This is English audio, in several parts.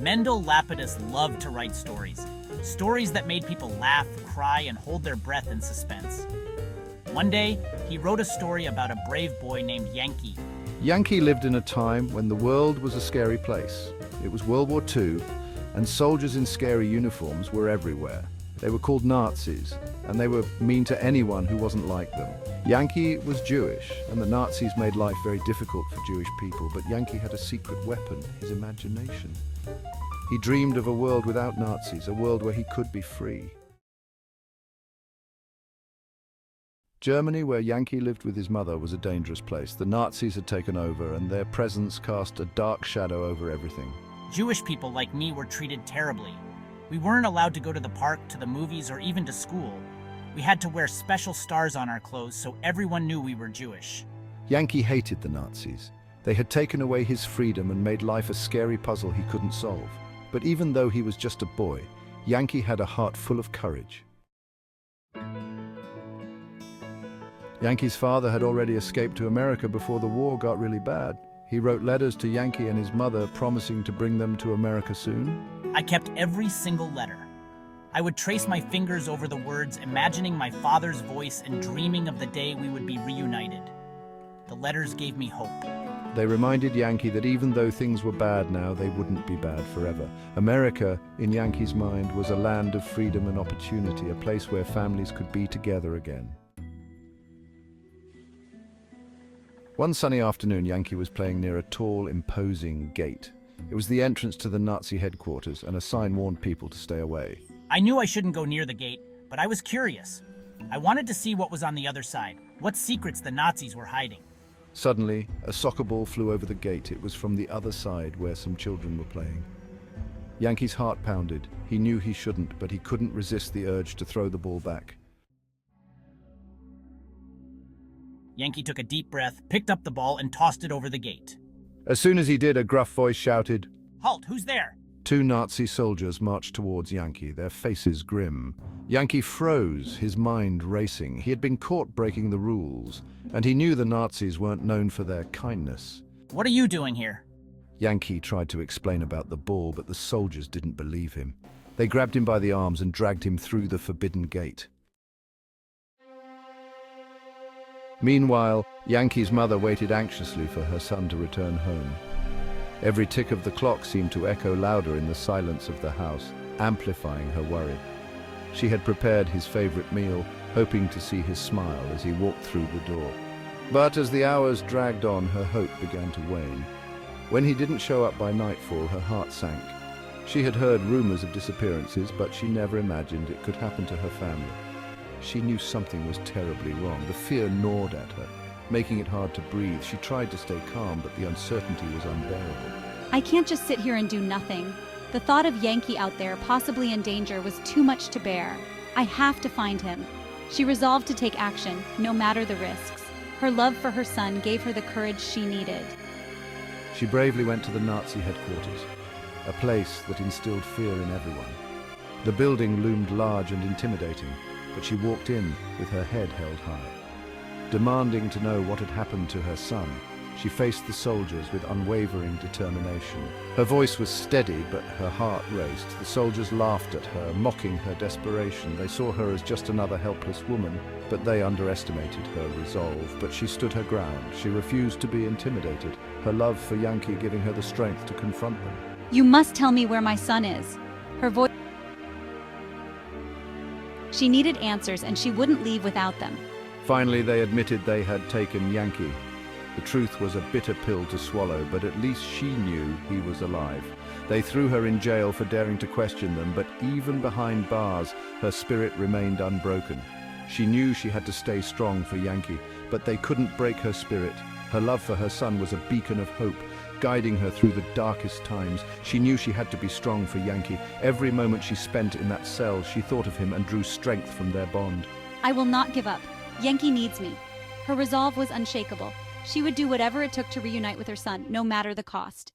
Mendel Lapidus loved to write stories. Stories that made people laugh, cry, and hold their breath in suspense. One day, he wrote a story about a brave boy named Yanki. Yanki lived in a time when the world was a scary place. It was World War II, and soldiers in scary uniforms were everywhere. They were called Nazis, and they were mean to anyone who wasn't like them. Yanki was Jewish, and the Nazis made life very difficult for Jewish people, but Yanki had a secret weapon, his imagination. He dreamed of a world without Nazis, a world where he could be free. Germany, where Yanki lived with his mother, was a dangerous place. The Nazis had taken over, and their presence cast a dark shadow over everything. Jewish people like me were treated terribly. We weren't allowed to go to the park, to the movies, or even to school. We had to wear special stars on our clothes so everyone knew we were Jewish. Yanki hated the Nazis. They had taken away his freedom and made life a scary puzzle he couldn't solve. But even though he was just a boy, Yanki had a heart full of courage. Yanki's father had already escaped to America before the war got really bad. He wrote letters to Yanki and his mother promising to bring them to America soon. I kept every single letter. I would trace my fingers over the words, imagining my father's voice and dreaming of the day we would be reunited. The letters gave me hope. They reminded Yanki that even though things were bad now, they wouldn't be bad forever. America, in Yanki's mind, was a land of freedom and opportunity, a place where families could be together again. One sunny afternoon, Yanki was playing near a tall, imposing gate. It was the entrance to the Nazi headquarters, and a sign warned people to stay away. I knew I shouldn't go near the gate, but I was curious. I wanted to see what was on the other side, what secrets the Nazis were hiding. Suddenly, a soccer ball flew over the gate. It was from the other side, where some children were playing. Yanki's heart pounded. He knew he shouldn't, but he couldn't resist the urge to throw the ball back. Yanki took a deep breath, picked up the ball, and tossed it over the gate. As soon as he did, a gruff voice shouted, "Halt! Who's there?" Two Nazi soldiers marched towards Yanki, their faces grim. Yanki froze, his mind racing. He had been caught breaking the rules, and he knew the Nazis weren't known for their kindness. "What are you doing here?" Yanki tried to explain about the ball, but the soldiers didn't believe him. They grabbed him by the arms and dragged him through the forbidden gate. Meanwhile, Yanki's mother waited anxiously for her son to return home. Every tick of the clock seemed to echo louder in the silence of the house, amplifying her worry. She had prepared his favorite meal, hoping to see his smile as he walked through the door. But as the hours dragged on, her hope began to wane. When he didn't show up by nightfall, her heart sank. She had heard rumors of disappearances, but she never imagined it could happen to her family. She knew something was terribly wrong. The fear gnawed at her, making it hard to breathe. She tried to stay calm, but the uncertainty was unbearable. I can't just sit here and do nothing. The thought of Yanki out there, possibly in danger, was too much to bear. I have to find him. She resolved to take action, no matter the risks. Her love for her son gave her the courage she needed. She bravely went to the Nazi headquarters, a place that instilled fear in everyone. The building loomed large and intimidating, but she walked in with her head held high. Demanding to know what had happened to her son, she faced the soldiers with unwavering determination. Her voice was steady, but her heart raced. The soldiers laughed at her, mocking her desperation. They saw her as just another helpless woman, but they underestimated her resolve. But she stood her ground. She refused to be intimidated, her love for Yanki giving her the strength to confront them. You must tell me where my son is. Her voice... She needed answers, and she wouldn't leave without them. Finally, they admitted they had taken Yanki. The truth was a bitter pill to swallow, but at least she knew he was alive. They threw her in jail for daring to question them, but even behind bars, her spirit remained unbroken. She knew she had to stay strong for Yanki, but they couldn't break her spirit. Her love for her son was a beacon of hope, guiding her through the darkest times. She knew she had to be strong for Yanki. Every moment she spent in that cell, she thought of him and drew strength from their bond. I will not give up. Yanki needs me. Her resolve was unshakable. She would do whatever it took to reunite with her son, no matter the cost.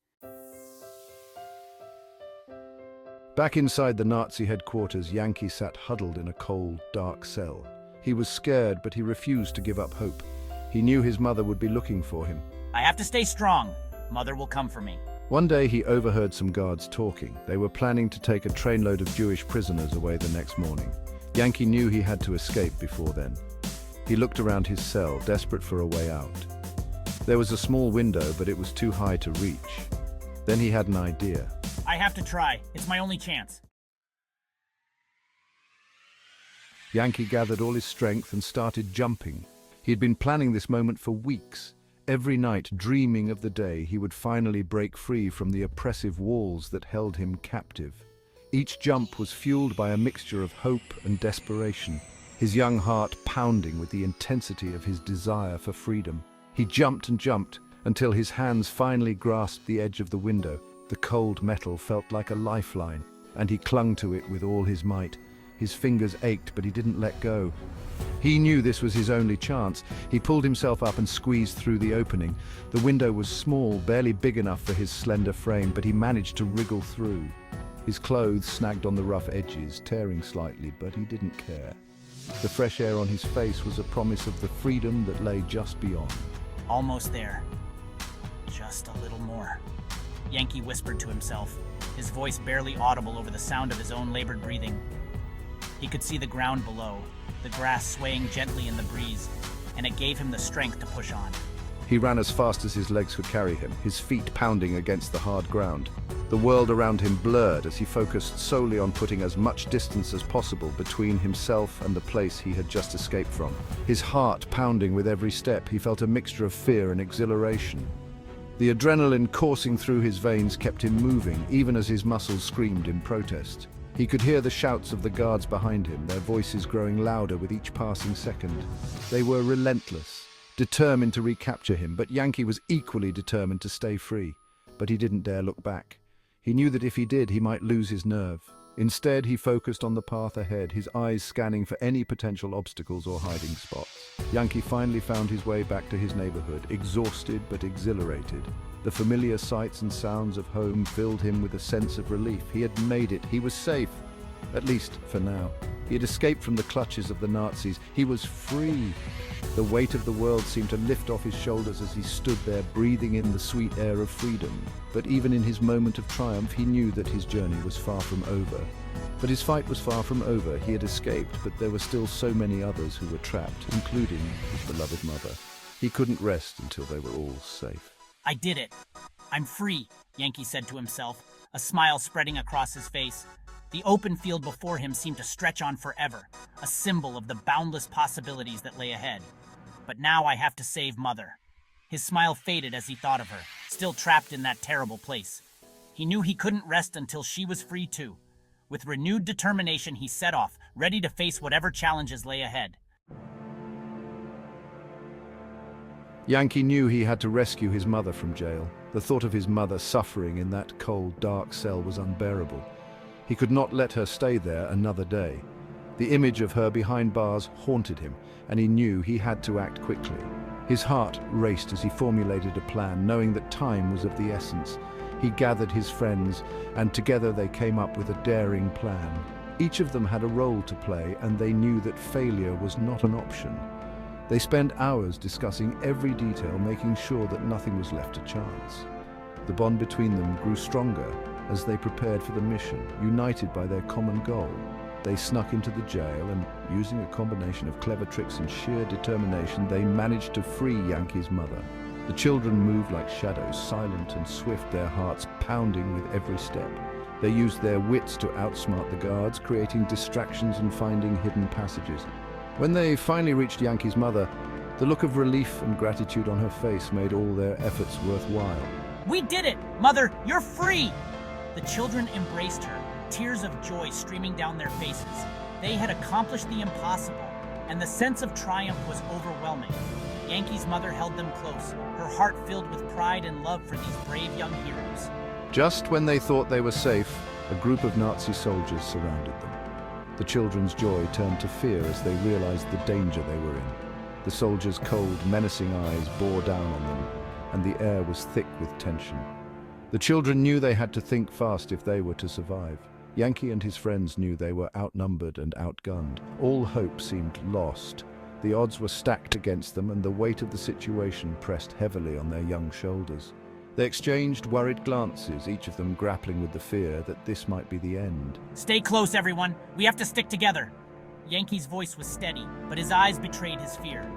Back inside the Nazi headquarters, Yanki sat huddled in a cold, dark cell. He was scared, but he refused to give up hope. He knew his mother would be looking for him. "I have to stay strong. Mother will come for me." One day he overheard some guards talking. They were planning to take a trainload of Jewish prisoners away the next morning. Yanki knew he had to escape before then. He looked around his cell, desperate for a way out. There was a small window, but it was too high to reach. Then he had an idea. I have to try. It's my only chance. Yanki gathered all his strength and started jumping. He had been planning this moment for weeks. Every night, dreaming of the day he would finally break free from the oppressive walls that held him captive. Each jump was fueled by a mixture of hope and desperation, his young heart pounding with the intensity of his desire for freedom. He jumped and jumped until his hands finally grasped the edge of the window. The cold metal felt like a lifeline, and he clung to it with all his might. His fingers ached, but he didn't let go. He knew this was his only chance. He pulled himself up and squeezed through the opening. The window was small, barely big enough for his slender frame, but he managed to wriggle through. His clothes snagged on the rough edges, tearing slightly, but he didn't care. The fresh air on his face was a promise of the freedom that lay just beyond. Almost there. Just a little more. Yanki whispered to himself, his voice barely audible over the sound of his own labored breathing. He could see the ground below, the grass swaying gently in the breeze, and it gave him the strength to push on. He ran as fast as his legs could carry him, his feet pounding against the hard ground. The world around him blurred as he focused solely on putting as much distance as possible between himself and the place he had just escaped from. His heart pounding with every step, he felt a mixture of fear and exhilaration. The adrenaline coursing through his veins kept him moving, even as his muscles screamed in protest. He could hear the shouts of the guards behind him, their voices growing louder with each passing second. They were relentless, determined to recapture him, but Yanki was equally determined to stay free. But he didn't dare look back. He knew that if he did, he might lose his nerve. Instead, he focused on the path ahead, his eyes scanning for any potential obstacles or hiding spots. Yanki finally found his way back to his neighborhood, exhausted but exhilarated. The familiar sights and sounds of home filled him with a sense of relief. He had made it. He was safe, at least for now. He had escaped from the clutches of the Nazis. He was free. The weight of the world seemed to lift off his shoulders as he stood there, breathing in the sweet air of freedom. But even in his moment of triumph, he knew that his journey was far from over. But his fight was far from over. He had escaped, but there were still so many others who were trapped, including his beloved mother. He couldn't rest until they were all safe. I did it. I'm free, Yanki said to himself, a smile spreading across his face. The open field before him seemed to stretch on forever, a symbol of the boundless possibilities that lay ahead. But now I have to save Mother. His smile faded as he thought of her, still trapped in that terrible place. He knew he couldn't rest until she was free too. With renewed determination, he set off, ready to face whatever challenges lay ahead. Yanki knew he had to rescue his mother from jail. The thought of his mother suffering in that cold, dark cell was unbearable. He could not let her stay there another day. The image of her behind bars haunted him, and he knew he had to act quickly. His heart raced as he formulated a plan, knowing that time was of the essence. He gathered his friends, and together they came up with a daring plan. Each of them had a role to play, and they knew that failure was not an option. They spent hours discussing every detail, making sure that nothing was left to chance. The bond between them grew stronger as they prepared for the mission, united by their common goal. They snuck into the jail and, using a combination of clever tricks and sheer determination, they managed to free Yanki's mother. The children moved like shadows, silent and swift, their hearts pounding with every step. They used their wits to outsmart the guards, creating distractions and finding hidden passages. When they finally reached Yanki's mother, the look of relief and gratitude on her face made all their efforts worthwhile. We did it! Mother, you're free! The children embraced her, tears of joy streaming down their faces. They had accomplished the impossible, and the sense of triumph was overwhelming. Yanki's mother held them close, her heart filled with pride and love for these brave young heroes. Just when they thought they were safe, a group of Nazi soldiers surrounded them. The children's joy turned to fear as they realized the danger they were in. The soldiers' cold, menacing eyes bore down on them, and the air was thick with tension. The children knew they had to think fast if they were to survive. Yanki and his friends knew they were outnumbered and outgunned. All hope seemed lost. The odds were stacked against them, and the weight of the situation pressed heavily on their young shoulders. They exchanged worried glances, each of them grappling with the fear that this might be the end. Stay close, everyone. We have to stick together. Yanki's voice was steady, but his eyes betrayed his fear.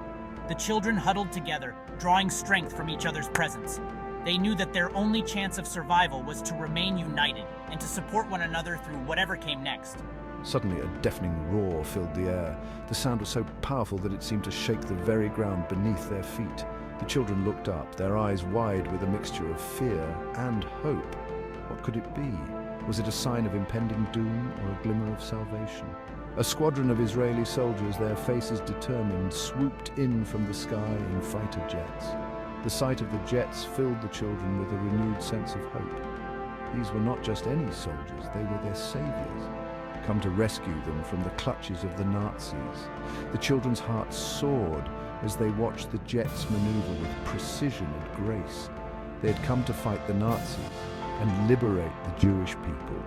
The children huddled together, drawing strength from each other's presence. They knew that their only chance of survival was to remain united and to support one another through whatever came next. Suddenly, a deafening roar filled the air. The sound was so powerful that it seemed to shake the very ground beneath their feet. The children looked up, their eyes wide with a mixture of fear and hope. What could it be? Was it a sign of impending doom or a glimmer of salvation? A squadron of Israeli soldiers, their faces determined, swooped in from the sky in fighter jets. The sight of the jets filled the children with a renewed sense of hope. These were not just any soldiers, they were their saviors, come to rescue them from the clutches of the Nazis. The children's hearts soared as they watched the jets maneuver with precision and grace. They had come to fight the Nazis and liberate the Jewish people.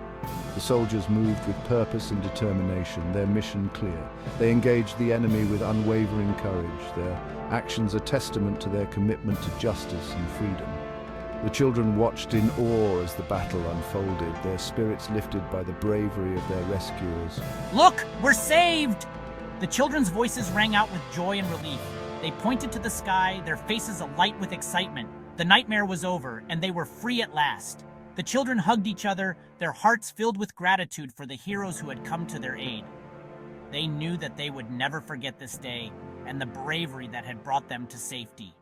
The soldiers moved with purpose and determination, their mission clear. They engaged the enemy with unwavering courage, their actions a testament to their commitment to justice and freedom. The children watched in awe as the battle unfolded, their spirits lifted by the bravery of their rescuers. Look, we're saved! The children's voices rang out with joy and relief. They pointed to the sky, their faces alight with excitement. The nightmare was over, and they were free at last. The children hugged each other, their hearts filled with gratitude for the heroes who had come to their aid. They knew that they would never forget this day and the bravery that had brought them to safety.